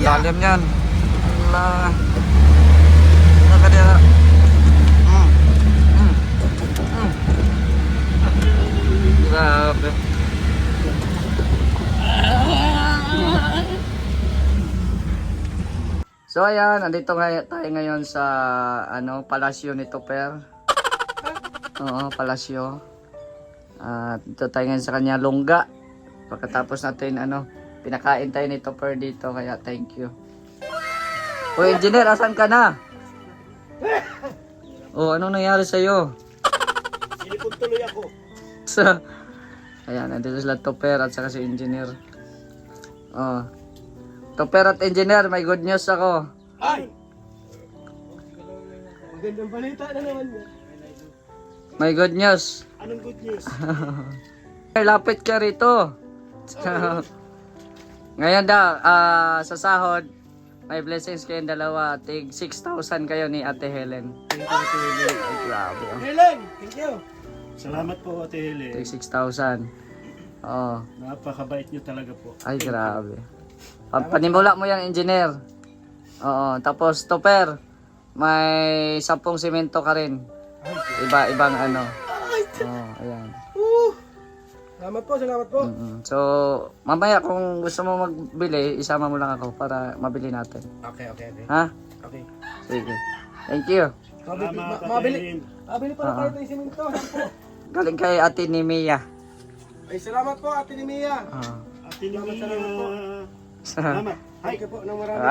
Lalim yan. Wala. Nakadya. Grabe. So ayan, andito tayo ngayon sa palasyo ni Topper. Oo, palasyo. Dito tayo ngayon sa kanya lungga. Pagkatapos natin pinakain tayo ni Topper dito, kaya thank you. O engineer, asan ka na? O anong nangyari sa iyo? Sinipon tuloy ako. Ayan, nandito sila Topper at saka si engineer. Oh. Topper at engineer, may good news ako. Ay! Magandang balita na naman yan. May good news. Anong good news? Lapit ka rito. Ngayon daw, sa sahod, may blessings kayong dalawa. Tig 6,000 kayo ni Ate Helen. Thank you, Ate Helen. Ay, grabe. Helen, thank you. Salamat po, Ate Helen. Tig 6,000. Oh. Napakabait niyo talaga po. Ay, grabe. Panimula mo yan, engineer. Oo. Tapos, Topper, may 10 simento ka rin. Ibang ano. Oh, ayan. Salamat po, salamat po. So, mamaya kung gusto mo magbili, isama mo lang ako para mabili natin. Okay. Ha? Okay. Sige. Thank you. Salamat, Ate Helen. Mabili pa na kayo ng simento. Galing kay Ate ni Mia. Ay, salamat po, Ate ni Mia. Ate Mia. Salamat po. Salamat. Hi. Thank you po ng marami.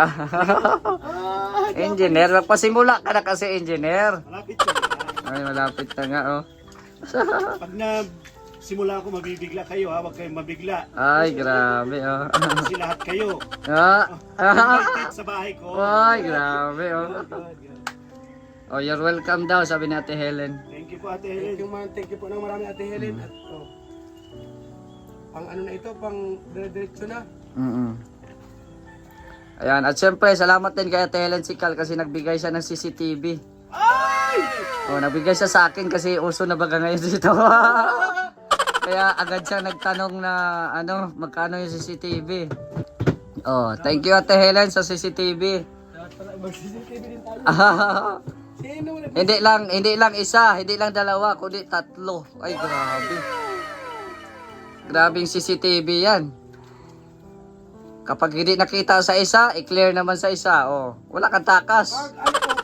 Engineer, magpasimula ka na kasi, engineer. Malapit na. Ay, malapit na nga, oh. Pag simula ako, mabibigla kayo ha. Huwag kayong mabigla. Ay, grabe, oh. Kasi lahat kayo. Ah. Sa bahay ko. Ay, grabe, oh. Oh, you're welcome daw, sabi ni Ate Helen. Thank you po, Ate Helen. Thank you po ng marami, Ate Helen. At pang ano na ito, pang diretso na. Ayan, at syempre, salamat din kay Ate Helen Sikal kasi nagbigay siya ng CCTV. Ay! Oh, nagbigay siya sa akin kasi uso na baga ngayon dito. Kaya agad siya nagtanong na magkano yung CCTV. Oh, thank you Ate Helen sa CCTV. Dapat pala mag-CCTV din tayo. Sino mo Hindi lang isa, hindi lang dalawa, kundi 3. Ay, grabe. Grabing CCTV yan. Kapag hindi nakita sa isa, i-clear naman sa isa. Oh, wala kang takas.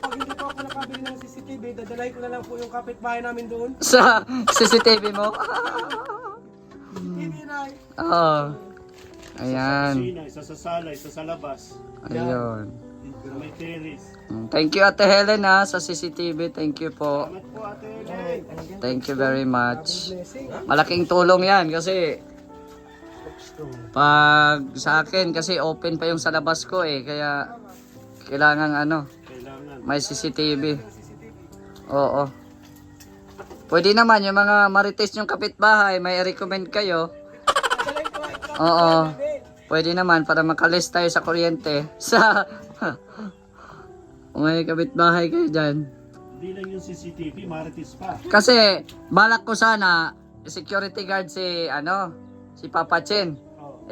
pag hindi po ako nakabili ng CCTV, dadalhin ko na lang po yung kapitbahay namin doon. Sa CCTV mo? Hindi na. Oh. Ayan. Isa sa sala, isa sa labas. Ayun. May terrace. Thank you Ate Helen sa CCTV. Thank you po. Salamat po, Ate Helen. Thank you very much. Blessing. Malaking tulong yan kasi pag sa akin kasi open pa yung sa labas ko kaya kailangan Kailangan. may CCTV. Oo. Pwede naman yung mga marites yung kapitbahay, may recommend kayo. Oo. Pwede naman para makalis tayo sa kuryente. May kapitbahay kayo dyan. Hindi lang yung CCTV, marites pa. Kasi balak ko sana security guard si Papa Chen.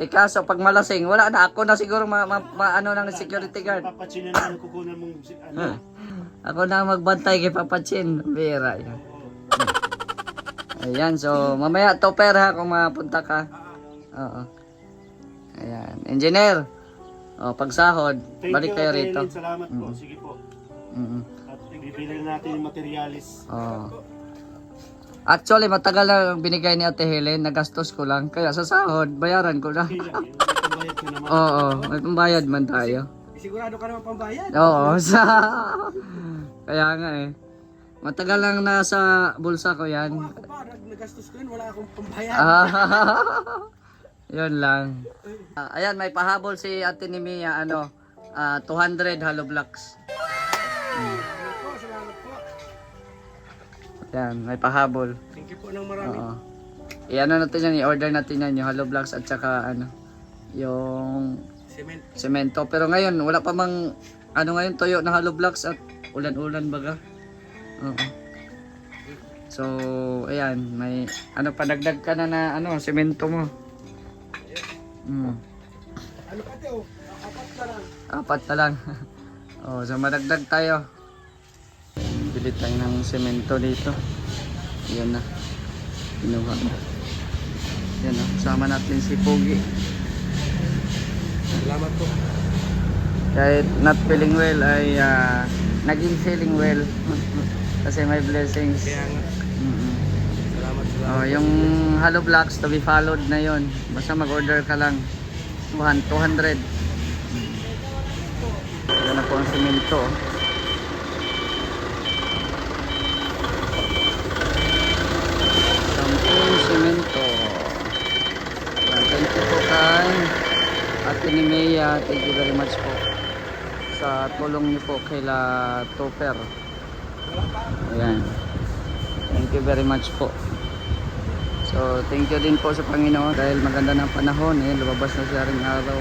Kaso pag malasing, wala na ako na siguro ng security guard. Papachinan na ang kukunan mong Ako na magbantay kay Papa Chen. Bira yan. Ayan, so mamaya Topper ha kung mapunta ka. Oo. Ayan, engineer. Pag sahod, balik kayo rito. Salamat po. Sige po. At bibili natin yung materialis. Actually, matagal na binigay ni Ate Helen, nagastos ko lang. Kaya sa sahod, bayaran ko na. Bayad ko naman. Oo, may pambayad man tayo. Sigurado ka naman pambayad. Oo, kaya nga matagal lang nasa bulsa ko yan. Ako pa, nagastos ko yun, wala akong pambayad. Yun lang. Ayan, may pahabol si Ate ni Mia, 200 hollow blocks. Salamat po. Yan, may pahabol. Thank you po ng marami. Oo. Natin yan, i-order natin yan, yung hollow blocks at saka yung Cement. semento. Pero ngayon, wala pa mang, ngayon, toyo na hollow blocks at ulan-ulan baga. Oo. So, ayan, may, panagdag ka na semento mo. Ano pati apat na lang. 4 na lang. Oh, so madagdag tayo. Bili tayo ng semento dito. Yan na. Kinuha na. Yan na. Kasama natin si Pogi. Salamat po. Kahit not feeling well ay naging feeling well. Kasi may blessings. Kaya nga. Salamat. Oh, yung hollow blocks to be followed na yon. Basta mag-order ka lang. 200. Yan na po ang semento. Sampung semento. Thank you po kay Ate ni Mea. Thank you very much po sa tulong niyo po kay La Topper. Ayan. Thank you very much po. So, thank you din po sa Panginoon dahil maganda ng panahon. Ayan, lumabas na siya ring araw.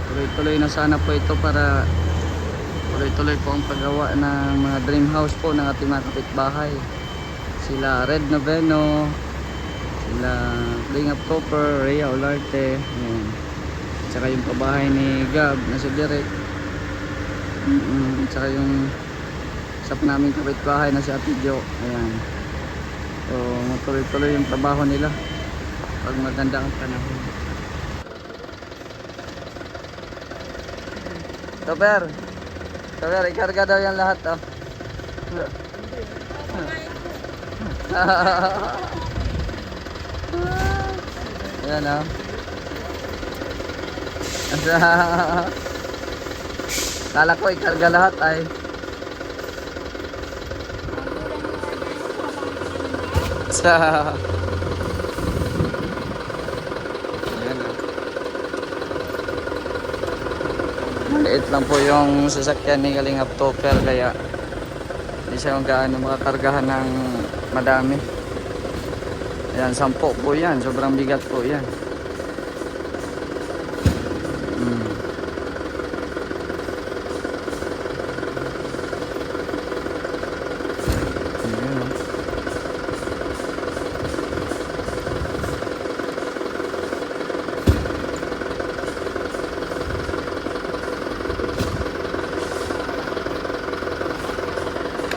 Tuloy-tuloy na sana po ito para tuloy-tuloy po ang paggawa ng mga dream house po ng ating mga kapitbahay. Sila Red Noveno, sila Ring of Copper, Rhea Olarte, ayan. Tsaka yung pabahay ni Gab na si Derek. Tsaka yung sap namin kapitbahay na si Ate Jo. Ayan. So matuloy-tuloy yung trabaho nila pag maganda ang panahon. Topper, ikarga daw yan lahat, oh. Ayan, oh. Kala ko ikarga lahat ay. Ayan, oh. Maliit lang po yung sasakyan ni Kalingap Topper kaya hindi siya gaano makakargahan ng madami. Ayan, 10 po yan. Sobrang bigat po yan. Ayan, oh.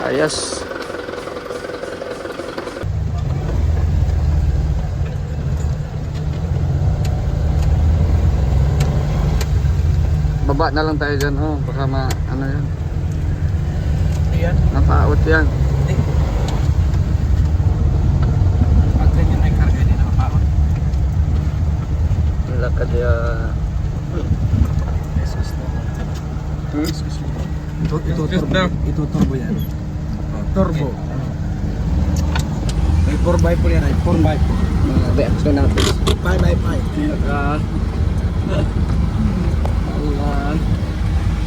Ayos. Baba na lang tayo dyan. Oh, baka ano yan. Ayan. Napaot yan. Pag ganyan ay karga din ang pakot. Lakad yan. Ito turbo yan. Turbo. May 4x4 yan ay 4x4. Mga reaction natin. 5x5.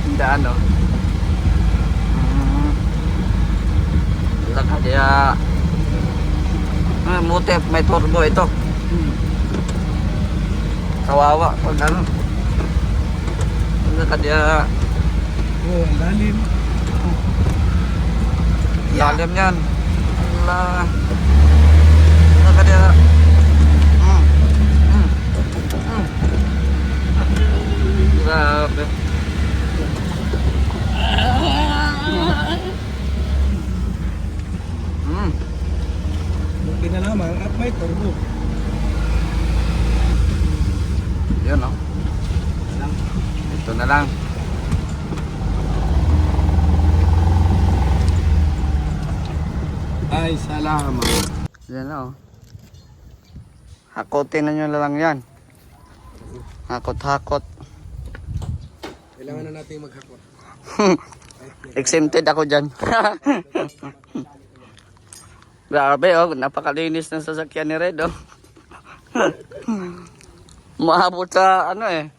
Hindi ano. Lakad yan. Mutip, may turbo ito. Kawawa pag ano. Lakad yan. Oh, ang lalim. Lalim yan. Allah. Lakad yan. Grabe. Buti na naman at may turbo. Yun, oh. Ito na lang. Ay, salamat. Yan na, oh. Hakotin na nyo na lang yan. Hakot-hakot. Kailangan na natin maghakot. Exempted ako dyan. Grabe, oh. Napakalinis ng sasakyan ni Red, oh. Maabot sa, ano eh.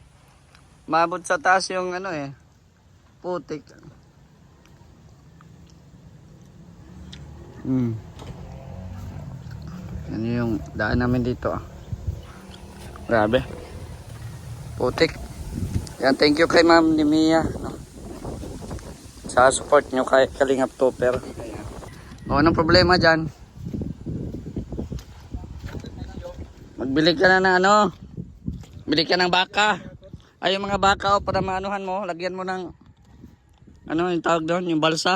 Maabot sa taas yung, ano eh. Putik. Yan yung daan namin dito, ah. Grabe. Putik. Yan, thank you kay Ma'am ni Mia, no? Sa support nyo kay Kalingap Topper. O, anong problema dyan? Magbili ka na ng ano? Bili ka ng baka. Ay, yung mga baka para maanuhan mo, lagyan mo ng ano yung tawag doon, yung balsa.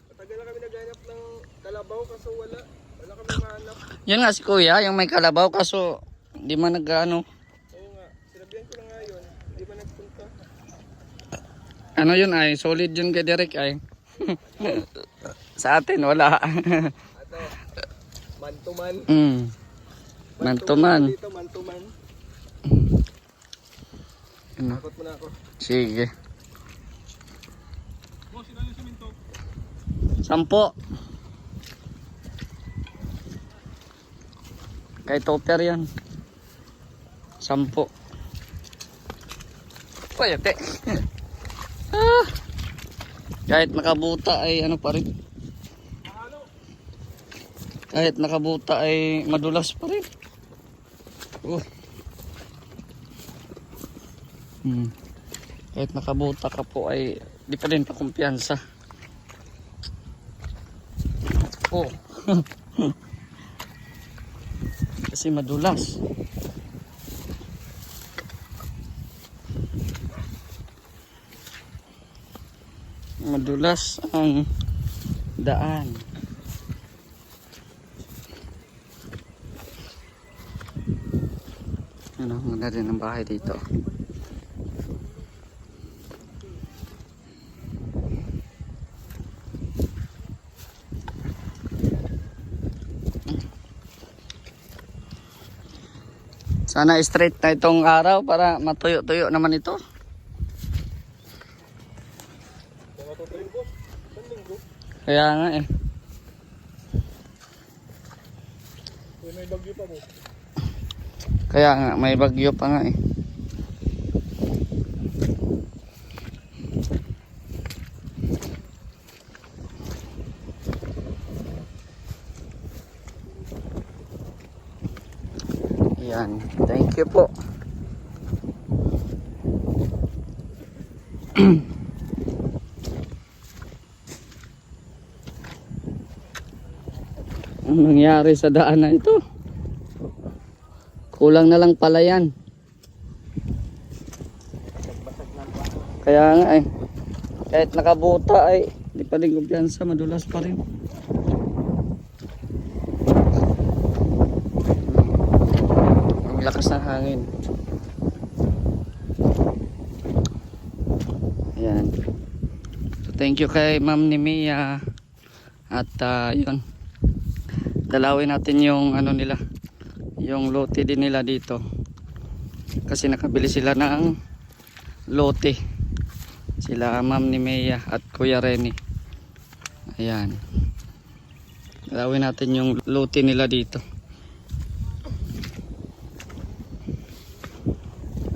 Matagal na kami naghanap ng kalabaw kaso wala kami mahanap. Yan nga si kuya, yung may kalabaw kaso hindi man nag-ano. Oo nga, sinabihan ko na nga yun, hindi man nagpunta. Ano yun ay, solid yun kay Derek ay. Sa atin wala. Ato, man to man. Man to man. Dito, man to man. Ano? Takot mo na ako. Sige. Boss, ilan yung siminto? 10. Kay Topper yan. 10. Payate. Kahit nakabuta ay ano pa rin. Kahit nakabuta ay madulas pa rin. Kahit nakabuta ka po ay di pa rin pakumpiyansa. Kasi madulas. Madulas ang daan. Ano, maganda rin ang bahay dito. Sana straight na itong araw para matuyo-tuyo naman ito. Kaya nga eh. May bagyo pa mo. Kaya nga, may bagyo pa nga eh. Yan, thank you po. Ang nangyari sa daan na ito? Kulang na lang pala yan. Kaya nga eh. Kahit nakabuta ay di pa rin kumpiyansa, madulas pa rin. Ang lakas ng hangin. Ayan. So thank you kay Ma'am ni Mia. At yun. Dalawin natin yung ano nila, yung lote din nila dito kasi nakabili sila ng lote sila Ma'am ni Mia at Kuya Rene. Ayan, dalawin natin yung lote nila dito.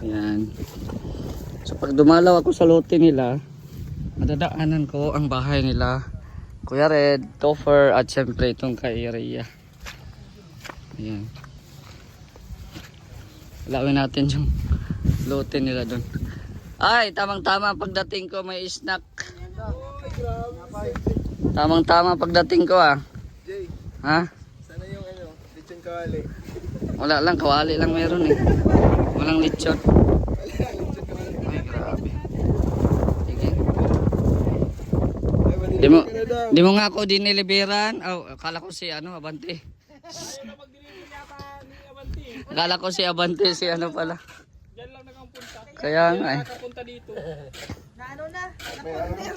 Ayan, so pag dumalaw ako sa lote nila madadaanan ko ang bahay nila Kuya Red, Topher, at syempre itong kay Rhea. Ayan. Lawin natin yung lote nila doon. Ay, tamang-tama pagdating ko may snack. Tamang-tama pagdating ko ah. Jay, Ha? sana yung lechon kawali. Wala lang, kawali lang meron eh. Walang lechon. Lechon kawali. Ay, grabe. Sige. Ay, Di mo, ka na daw. di mo nga ako diniliberan. Oh, akala ko si ano, Abante. Akala ko si Abante, si ano pala. Diyan lang nakapunta. Kaya nga eh. Nakapunta dito. Na ano na?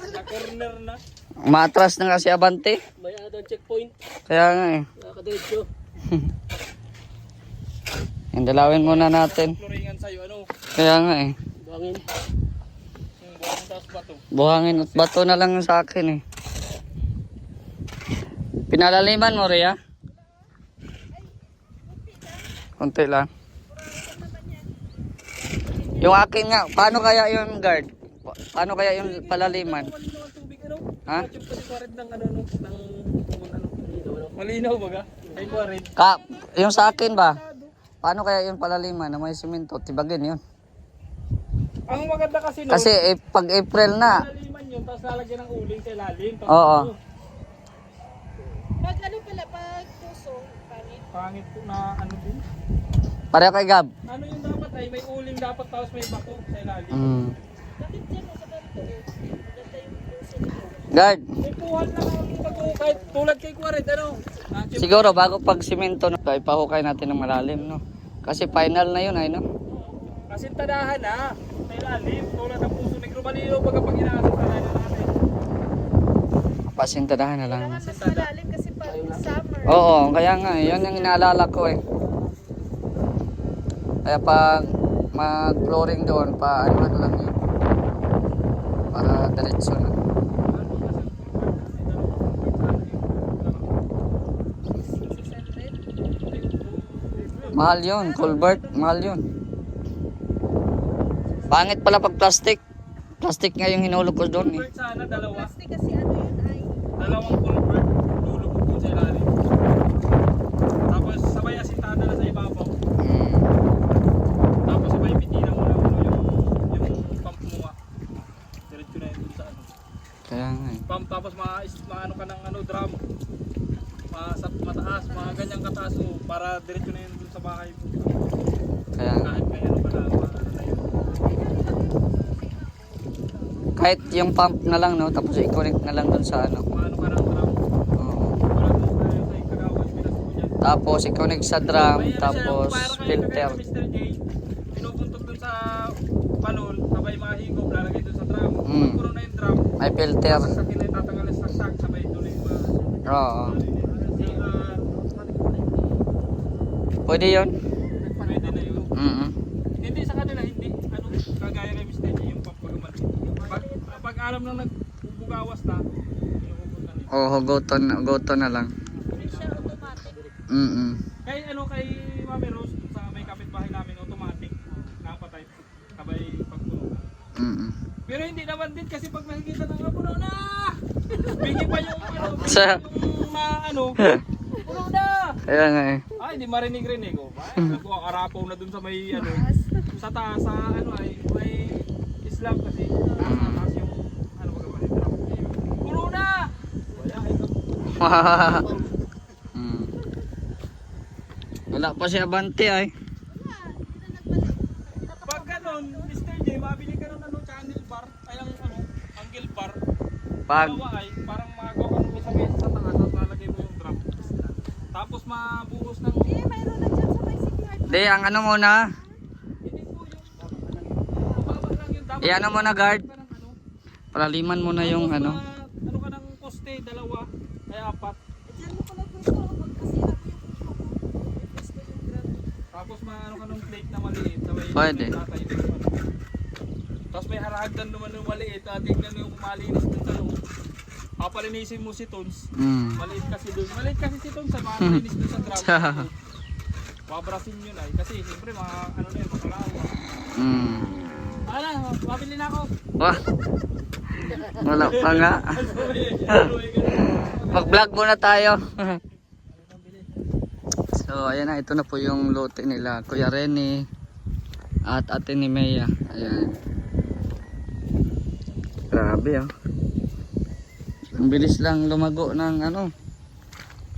Sa corner na. Matras na nga si Abante. May ano checkpoint. Kaya nga eh. Nakadiretso. Yung dalawin muna natin. Floringan sa'yo, ano? Kaya nga eh. Buhangin. Yung buhangin taas ba to? Buhangin at bato na lang sa akin eh. Pinalaliman mo, Rhea? Konti lang. Yung akin nga, paano kaya yung guard? Paano kaya yung palaliman? Malinaw ang tubig, ano? Ha? Yung pagkawarid ng ano, malinaw baga? Ay, kuwarid. Yung sa akin ba? Paano kaya yung palaliman na may simento? Tibagin yun. Ang maganda kasi no, Kasi pag April na. laliman yun, tapos lalagyan ng uling sa ilalim. Tapos Oo. ano, Pag ano pala, pag puso, pangit. pangit po na ano din. Pareho kay Gab. Ano yung dapat ay may uling dapat tapos may bako sa ilalim. Bakit dyan sa ganito? Maganda yung puso nito. Guard, May puhan lang ang bago kahit tulad kay Quaret, ano? siguro bago pag simento, no, ipahukay natin ng malalim, no? Kasi final na yun, ay, no? Kasi tadahan na, sa ilalim, tulad ng puso negro malino pag inaasal tadahan natin. Pasintadahan na lang. Kailangan mas malalim kasi pag summer. Oo, kaya nga, yun yung inaalala ko eh. Kaya pag mag-flooring doon, ano lang yun. Para diretso na. Mahal yun, culvert, mahal yun. Pangit pala pag plastic. Plastic nga yung hinulog ko doon eh. Culvert sana, dalawa. Plastic kasi ano yun ay. Dalawang culvert, lulubog po sa ilalim. Tapos sabay asintada na sa ibabaw. Tapos sabay pitina mo na yung pump mo nga. Diretso na yun dun sa ano. Kaya nga eh. Pump tapos maano ka ng ano, drum. Mataas, mga ganyang kataas mo para diretso na yun dun sa bahay mo. Kaya nga. Kahit may ano ka na, ano na yun. Kahit yung pump na lang, no? Tapos i-connect na lang doon sa ano. Maano ka ng drum. Oo. Wala mo kaya sa ikagawan, pinas mo dyan. Tapos i-connect sa drum, May ano siya, tapos para kayo filter. kagaya ni Mr. J, pinupuntok dun sa balon, sabay mga higop, lalagay dun sa drum. Pag puro na yung drum, May filter. saksakin na itatanggal sa saksak, sabay dun na yung mga... Oo. Kasi, Pwede yun. pwede na yun. Hindi sa kanila, hindi. Ano, kagaya kay Mr. J, yung pampagamal. Pag alam na nagbugawas na, pinupunta nila. Oo, goto na lang. Hindi siya automatic. Kay ano, kay Mami Rose, sa may kapitbahay namin, automatic. Nakapatay. Sabay pagpuno. Pero hindi naman din kasi pag nakikita ng puno na! Bingi pa yung ano, Sa- yung ano, puno na! Kaya nga eh. Ay, hindi marinig-rinig oh. Ay, nagkuha-arapaw na dun sa may ano, sa taas, sa ano ay, may Islam kasi. Taas yung, ano ba gawa nito? Puno na! Wala, ito. Wala pa si Abante ay. Pag ganun, Mr. J, mabili ka ng ano, channel bar, ay ang ano, angle bar. Pag Dalawa ay, parang magawa ka ng isang beses sa taas, tapos lalagay mo yung drum. Tapos mabuhos ng... Eh, mayroon na dyan sa may City Hard. di, ang ano muna. Hindi po yung... Mababa lang yung dapat. I-ano mo na, guard. Ka ng ano. Palaliman mo na yung Tapos ano. ano ka ng poste, dalawa, ay apat. Diyan mo pala pwesto kapag kasi ako yung puso ko. May pwesto yung grab. Tapos ano ka ng plate na maliit. Sabay, Pwede. tatay din naman. Tapos may haragdan naman yung maliit. Tignan mo yung malinis dun sa loob. Papalinisin mo si Tons. Maliit kasi dun. Maliit kasi si Tons sa malinis dun sa drum. Pabrasin yun ay. Kasi siyempre mga ano na yun, makalawa. Ano, mabili na ako. Wah. Wala pa nga. Mag-vlog muna tayo. So, ayan na. Ito na po yung lote nila. Kuya Rene at Ate ni Mea. Ayan. Grabe oh. Ang bilis lang lumago ng ano,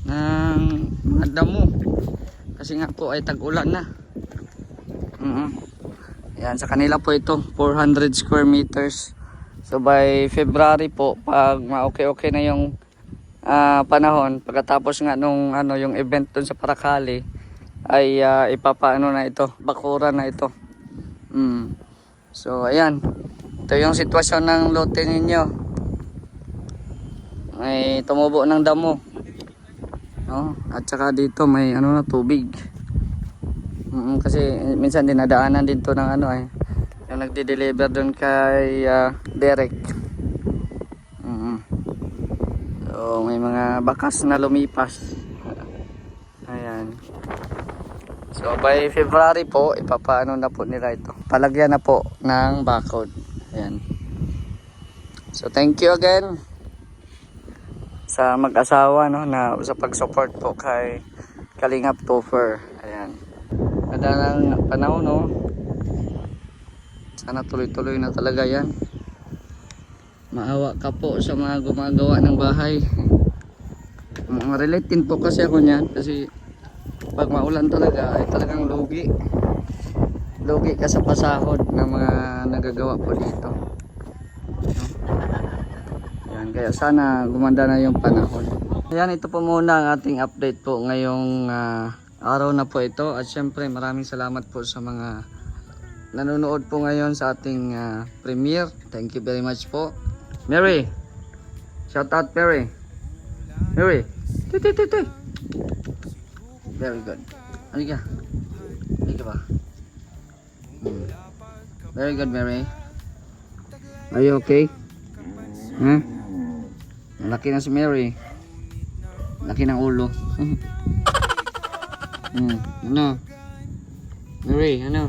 ng mga damo. Kasi nga po ay tag-ulan na. Ayan, sa kanila po ito, 400 square meters. So by February po, pag ma-okay na yung panahon, pagkatapos nga nung ano, yung event dun sa Paracali, ay ipapaano na ito, bakuran na ito. So ayan, ito yung sitwasyon ng lote ninyo. May tumubo ng damo. No? At saka dito may ano na, tubig. Kasi minsan dinadaanan dito ng ano eh, yung nagde-deliver doon kay Derek. So may mga bakas na lumipas. Ayan. So by February po ipapaano na po nila ito. Palagyan na po ng bakod. Ayan. So thank you again sa mag-asawa, no, na sa pag-support po kay Kalingap Topher. Ayan. Madalang panahon, no. Sana tuloy-tuloy na talaga yan. Maawa ka po sa mga gumagawa ng bahay. Relate din po kasi ako niyan kasi pag maulan talaga ay talagang lugi. lugi ka sa pasahod ng mga nagagawa po dito. No? Yan, kaya sana gumanda na yung panahon. Ayan, ito po muna ang ating update po ngayong araw na po ito. At syempre maraming salamat po sa mga nanonood po ngayon sa ating premiere. Thank you very much po. Mary! Shout out Mary! Mary! Titi! Very good. Ano ka? Ano ka ba? Very good, Mary. Are you okay? Huh? Laki na si Mary. Laki ng ulo. Ano? Mary, ano?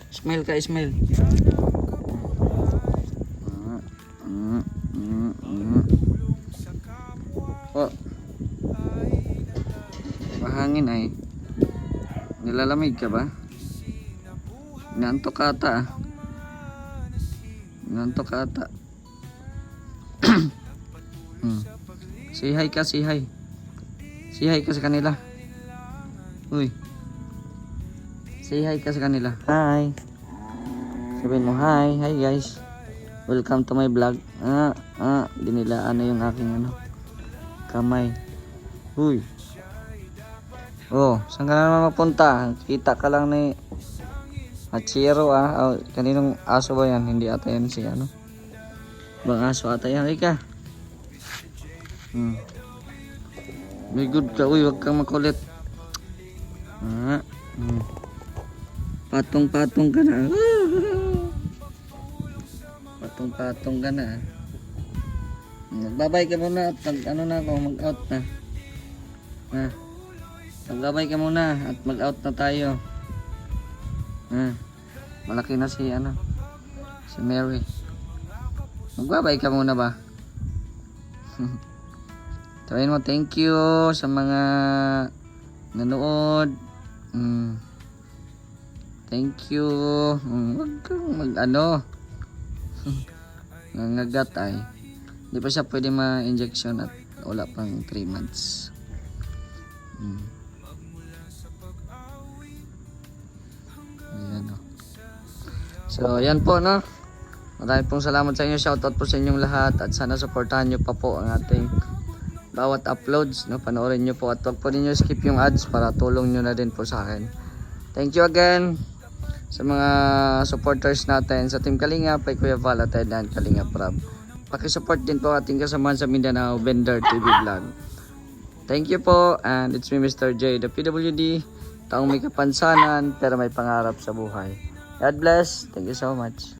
Smile ka, smile. Oh. Mahangin ay. Nilalamig ka ba? Inantok ka ata. Inantok ka ata. Say hi ka, say hi. Say hi ka sa kanila. Uy. Say hi ka sa kanila. Hi. Sabihin mo hi. Hi guys. Welcome to my vlog. Di nila ano yung aking kamay. Uy. Oh, saan ka na naman mapunta? Kita ka lang ni Hachiro Oh, kaninong aso ba yan? Hindi ata yan si Bang aso ata yan. Ika. May good ka. Uy, wag kang makulit. Patong-patong ka na. Patong-patong ka na. Magbabay ka muna at mag-out na. Magbabay ka muna at mag-out na tayo. Malaki na si si Mary. Magbabay ka muna ba? Sabihin mo thank you sa mga nanood. Thank you. Wag kang nangagat ay. Hindi pa siya pwede ma-injection at wala pang 3 months. Ayan, So, ayan po, no? Maraming pong salamat sa inyo. Shoutout po sa inyong lahat. At sana supportahan nyo pa po ang ating bawat uploads. No? Panoorin nyo po. At wag po ninyo skip yung ads para tulong nyo na din po sa akin. Thank you again sa mga supporters natin sa Team Kalinga, kay Kuya Val at and Kalinga Prab. Pakisupport din po ating kasamahan sa Mindanao Vendor TV Vlog. Thank you po, and it's me Mr. J, the PWD, taong may kapansanan pero may pangarap sa buhay. God bless. Thank you so much.